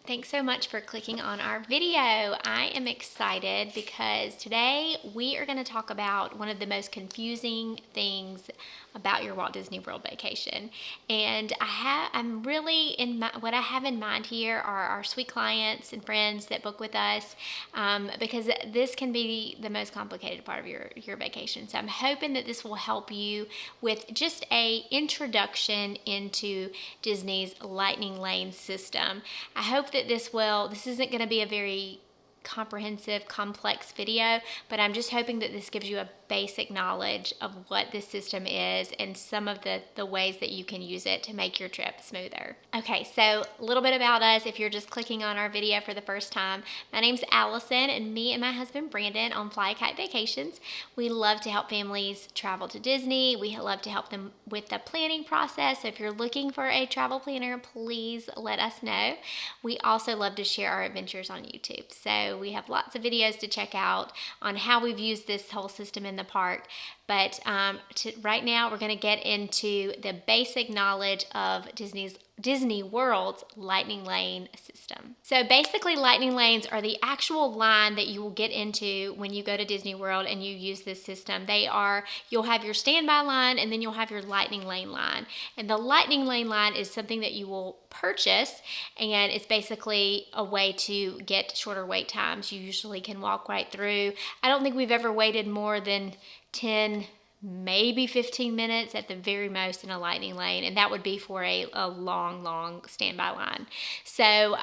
Thanks so much for clicking on our video. I am excited because today we are going to talk about one of the most confusing things about your Walt Disney World vacation. And I'm really what I have in mind here are our sweet clients and friends that book with us, because this can be the most complicated part of your vacation. So I'm hoping that this will help you with just a introduction into Disney's Lightning Lane system. I hope that this isn't going to be a very comprehensive, complex video, but I'm just hoping that this gives you a basic knowledge of what this system is and some of the ways that you can use it to make your trip smoother. Okay, so a little bit about us if you're just clicking on our video for the first time. My name's Allison, and me and my husband Brandon own Fly Kite Vacations. We love to help families travel to Disney. We love to help them with the planning process. So if you're looking for a travel planner, please let us know. We also love to share our adventures on YouTube. So we have lots of videos to check out on how we've used this whole system in the park. But right now, we're going to get into the basic knowledge of Disney World's Lightning Lane system. So basically, Lightning Lanes are the actual line that you will get into when you go to Disney World and you use this system. You'll have your standby line, and then you'll have your Lightning Lane line. And the Lightning Lane line is something that you will purchase, and it's basically a way to get shorter wait times. You usually can walk right through. I don't think we've ever waited more than 10, maybe 15 minutes at the very most in a Lightning Lane, and that would be for a long standby line. So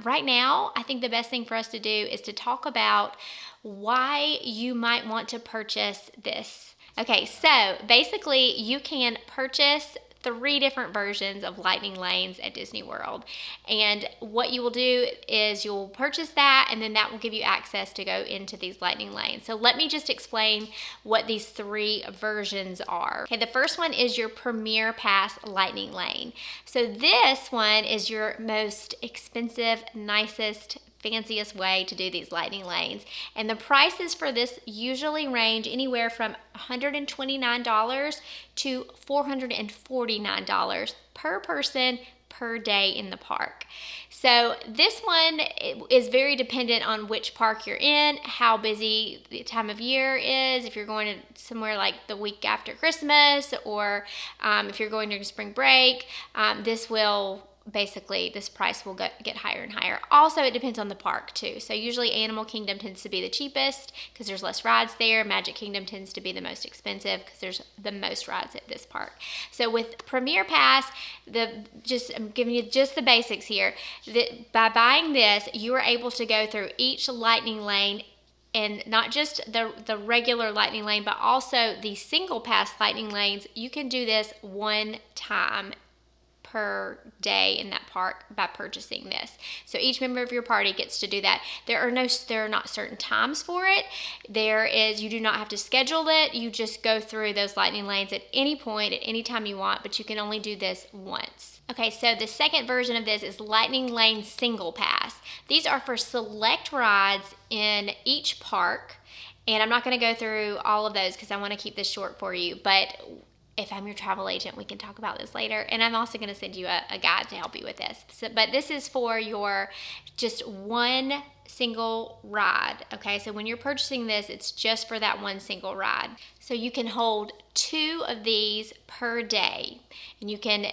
right now, I think the best thing for us to do is to talk about why you might want to purchase this. Okay, so basically you can purchase 3 different versions of Lightning Lanes at Disney World. And what you will do is you'll purchase that, and then that will give you access to go into these Lightning Lanes. So let me just explain what these 3 versions are. Okay, the first one is your Premier Pass Lightning Lane. So this one is your most expensive, nicest, fanciest way to do these Lightning Lanes. And the prices for this usually range anywhere from $129 to $449 per person per day in the park. So this one is very dependent on which park you're in, how busy the time of year is, if you're going to somewhere like the week after Christmas, or if you're going during spring break. This price will get higher and higher. Also, it depends on the park too. So usually Animal Kingdom tends to be the cheapest because there's less rides there. Magic Kingdom tends to be the most expensive because there's the most rides at this park. So with Premier Pass, I'm giving you just the basics here. By buying this, you are able to go through each Lightning Lane, and not just the regular Lightning Lane, but also the single pass Lightning Lanes. You can do this one time per day in that park by purchasing this. So each member of your party gets to do that. There are not certain times for it. You do not have to schedule it. You just go through those Lightning Lanes at any point, at any time you want, but you can only do this once. Okay, so the second version of this is Lightning Lane Single Pass. These are for select rides in each park, and I'm not going to go through all of those because I want to keep this short for you, but if I'm your travel agent, we can talk about this later. And I'm also going to send you a guide to help you with this. But this is for your just one single ride. Okay, so when you're purchasing this, it's just for that one single ride. So you can hold 2 of these per day. And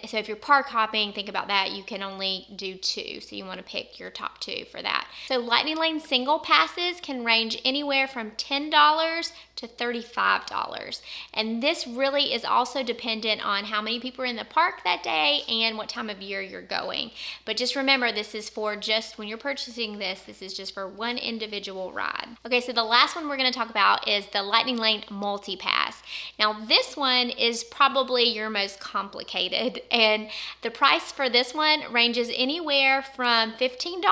so if you're park hopping, think about that, you can only do 2. So you want to pick your top 2 for that. So Lightning Lane single passes can range anywhere from $10 to $35. And this really is also dependent on how many people are in the park that day and what time of year you're going. But just remember, this is for just when you're purchasing this is just for one individual ride. Okay, so the last one we're going to talk about is the Lightning Lane Multipass. Now this one is probably your most complicated, and the price for this one ranges anywhere from $15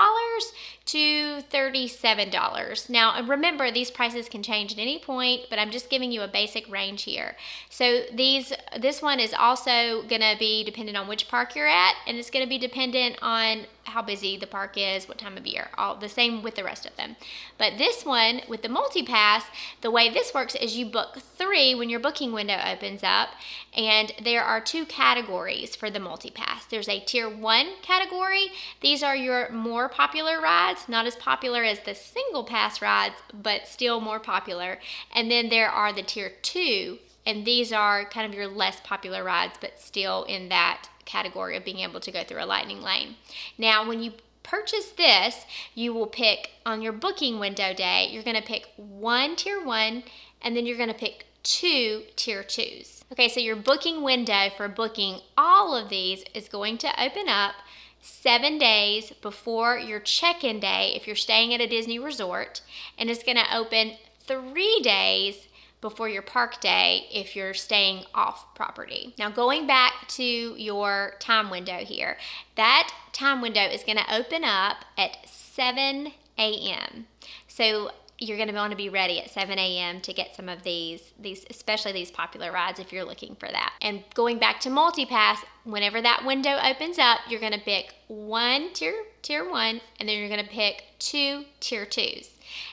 to $37. Now, remember, these prices can change at any point, but I'm just giving you a basic range here. So this one is also going to be dependent on which park you're at, and it's going to be dependent on how busy the park is, what time of year, all the same with the rest of them. But this one, with the Multipass, the way this works is you book 3 when your booking window opens up, and there are 2 categories for the Multipass. There's a Tier 1 category. These are your more popular rides, not as popular as the single pass rides, but still more popular. And then there are the Tier 2, and these are kind of your less popular rides, but still in that category of being able to go through a lightning lane. Now, when you purchase this, you will pick on your booking window day, you're going to pick 1 Tier 1, and then you're going to pick 2 Tier 2s. Okay, so your booking window for booking all of these is going to open up 7 days before your check-in day if you're staying at a Disney resort, and it's going to open 3 days before your park day if you're staying off property. Now, going back to your time window here, that time window is going to open up at 7 a.m. So you're going to want to be ready at 7 a.m. to get some of these, especially these popular rides if you're looking for that. And going back to Multipass, whenever that window opens up, you're going to pick 1 Tier 1, and then you're going to pick 2 Tier 2s.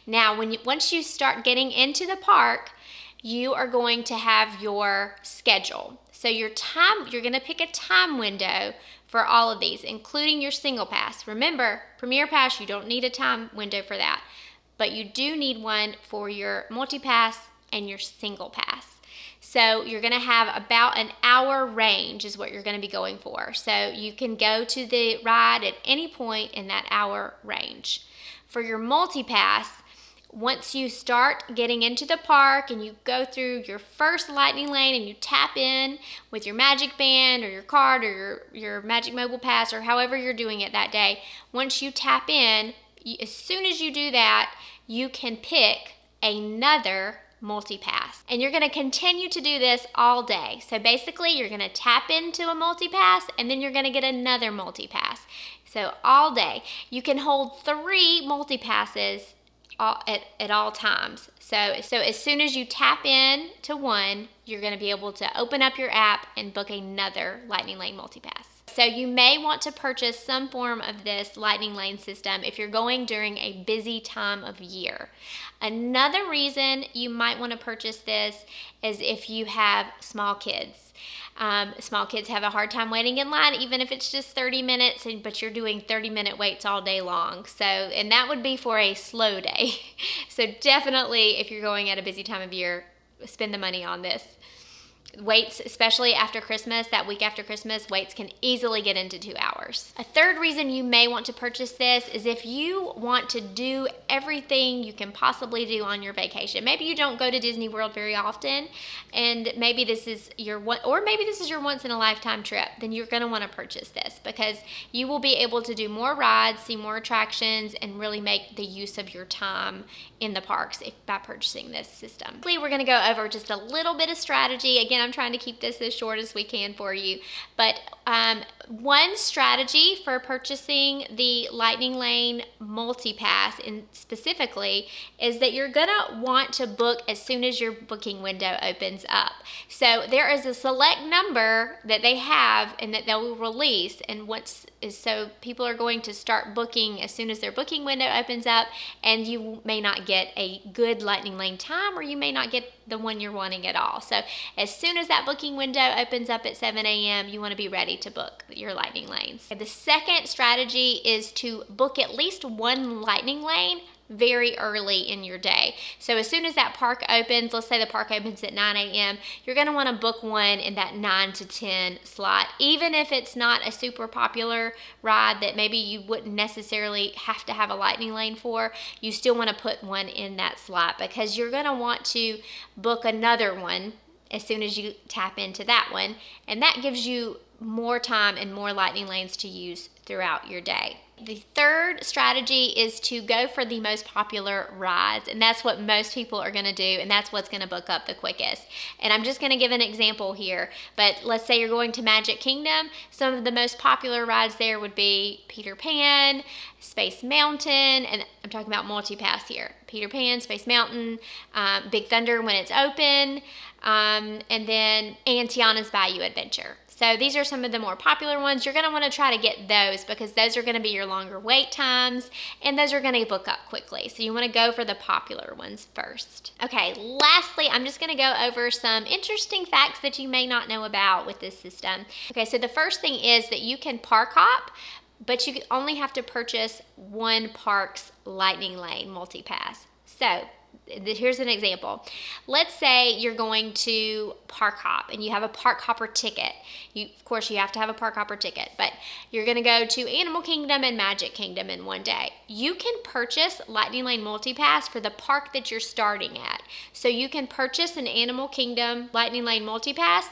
Now, once you start getting into the park, you are going to have your schedule. So your time, you're going to pick a time window for all of these, including your single pass. Remember, Premier Pass, you don't need a time window for that, but you do need one for your Multipass and your single pass. So you're going to have about an hour range is what you're going to be going for. So you can go to the ride at any point in that hour range. For your Multipass, once you start getting into the park and you go through your first lightning lane and you tap in with your Magic Band or your card or your Magic Mobile Pass or however you're doing it that day, once you tap in, as soon as you do that, you can pick another Multipass. And you're going to continue to do this all day. So basically, you're going to tap into a Multipass and then you're going to get another Multipass. So all day. You can hold 3 Multipasses at all times. So as soon as you tap in to one, you're going to be able to open up your app and book another Lightning Lane Multipass. So you may want to purchase some form of this Lightning Lane system if you're going during a busy time of year. Another reason you might want to purchase this is if you have small kids. Small kids have a hard time waiting in line, even if it's just 30 minutes, but you're doing 30-minute waits all day long. So, and that would be for a slow day. So definitely, if you're going at a busy time of year, spend the money on this. Waits, especially after Christmas, that week after Christmas, waits can easily get into 2 hours. A third reason you may want to purchase this is if you want to do everything you can possibly do on your vacation. Maybe you don't go to Disney World very often, and maybe this is your once in a lifetime trip. Then you're going to want to purchase this because you will be able to do more rides, see more attractions, and really make the use of your time in the parks by purchasing this system. We're going to go over just a little bit of strategy. Again, I'm trying to keep this as short as we can for you, but one strategy for purchasing the Lightning Lane Multipass specifically is that you're gonna want to book as soon as your booking window opens up. So there is a select number that they have and that they'll release, and so people are going to start booking as soon as their booking window opens up, and you may not get a good Lightning Lane time, or you may not get the one you're wanting at all. So as soon as that booking window opens up at 7 a.m., you want to be ready to book your Lightning Lanes. The second strategy is to book at least one Lightning Lane very early in your day. So as soon as that park opens, let's say the park opens at 9 a.m., you're going to want to book one in that 9 to 10 slot. Even if it's not a super popular ride that maybe you wouldn't necessarily have to have a Lightning Lane for, you still want to put one in that slot because you're going to want to book another one as soon as you tap into that one, and that gives you more time and more lightning lanes to use throughout your day. The third strategy is to go for the most popular rides, and that's what most people are going to do, and that's what's going to book up the quickest. And I'm just going to give an example here, but let's say you're going to Magic Kingdom. Some of the most popular rides there would be Peter Pan, Space Mountain, and I'm talking about Multipass here. Peter Pan, Space Mountain, Big Thunder when it's open, and then Tiana's Bayou Adventure. So these are some of the more popular ones. You're going to want to try to get those because those are going to be your longer wait times and those are going to book up quickly. So you want to go for the popular ones first. Okay, lastly, I'm just going to go over some interesting facts that you may not know about with this system. Okay, so the first thing is that you can park hop, but you only have to purchase one park's lightning lane multipass. So here's an example. Let's say you're going to park hop and you have a park hopper ticket. Of course, you have to have a park hopper ticket, but you're going to go to Animal Kingdom and Magic Kingdom in one day. You can purchase Lightning Lane Multipass for the park that you're starting at. So you can purchase an Animal Kingdom Lightning Lane Multipass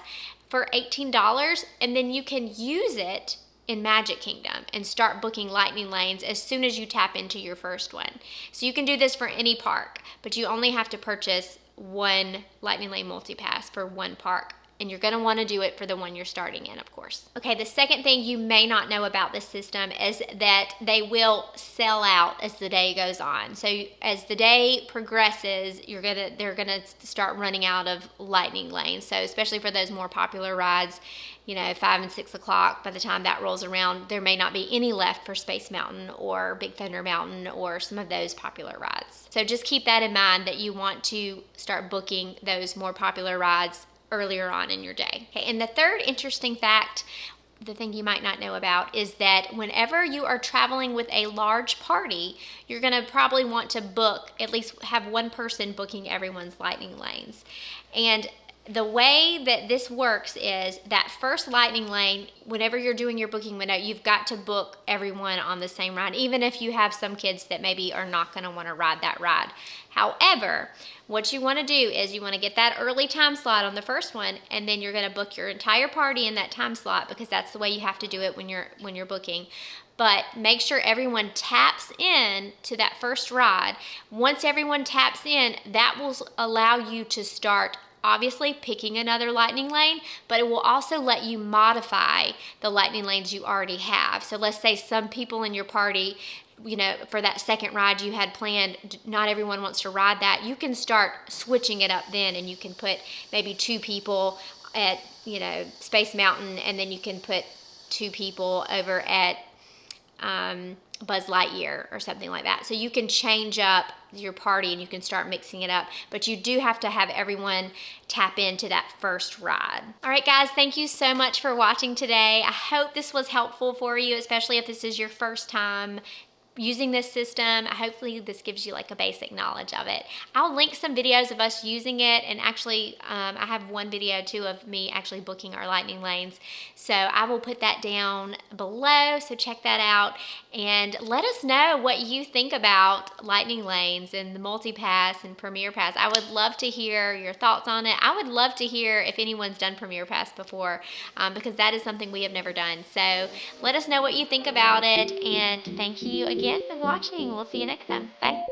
for $18, and then you can use it in Magic Kingdom and start booking lightning lanes as soon as you tap into your first one. So you can do this for any park, but you only have to purchase one lightning lane multipass for one park. And you're going to want to do it for the one you're starting in, of course. Okay, the second thing you may not know about this system is that they will sell out as the day goes on. So as the day progresses, they're gonna start running out of lightning lanes. So especially for those more popular rides, 5 and 6 o'clock, by the time that rolls around, there may not be any left for Space Mountain or Big Thunder Mountain or some of those popular rides. So just keep that in mind that you want to start booking those more popular rides earlier on in your day. Okay, and the third interesting fact, the thing you might not know about, is that whenever you are traveling with a large party, you're going to probably want to book, at least have one person booking everyone's lightning lanes. And the way that this works is that first lightning lane, whenever you're doing your booking window, you've got to book everyone on the same ride, even if you have some kids that maybe are not going to want to ride that ride. However, what you want to do is you want to get that early time slot on the first one, and then you're going to book your entire party in that time slot, because that's the way you have to do it when you're booking. But make sure everyone taps in to that first ride. Once everyone taps in, that will allow you to start obviously picking another lightning lane, but it will also let you modify the lightning lanes you already have. So let's say some people in your party, for that second ride you had planned, not everyone wants to ride that. You can start switching it up then, and you can put maybe 2 people at, Space Mountain, and then you can put 2 people over at Buzz Lightyear or something like that. So you can change up your party and you can start mixing it up, but you do have to have everyone tap into that first ride. All right, guys, thank you so much for watching today. I hope this was helpful for you, especially if this is your first time using this system. Hopefully this gives you like a basic knowledge of it. I'll link some videos of us using it, and actually I have one video too of me actually booking our lightning lanes, so I will put that down below, so check that out and let us know what you think about lightning lanes and the Multipass and Premier Pass. I would love to hear your thoughts on it. I would love to hear if anyone's done Premier Pass before, because that is something we have never done. So let us know what you think about it, and thank you again for watching. We'll see you next time. Bye.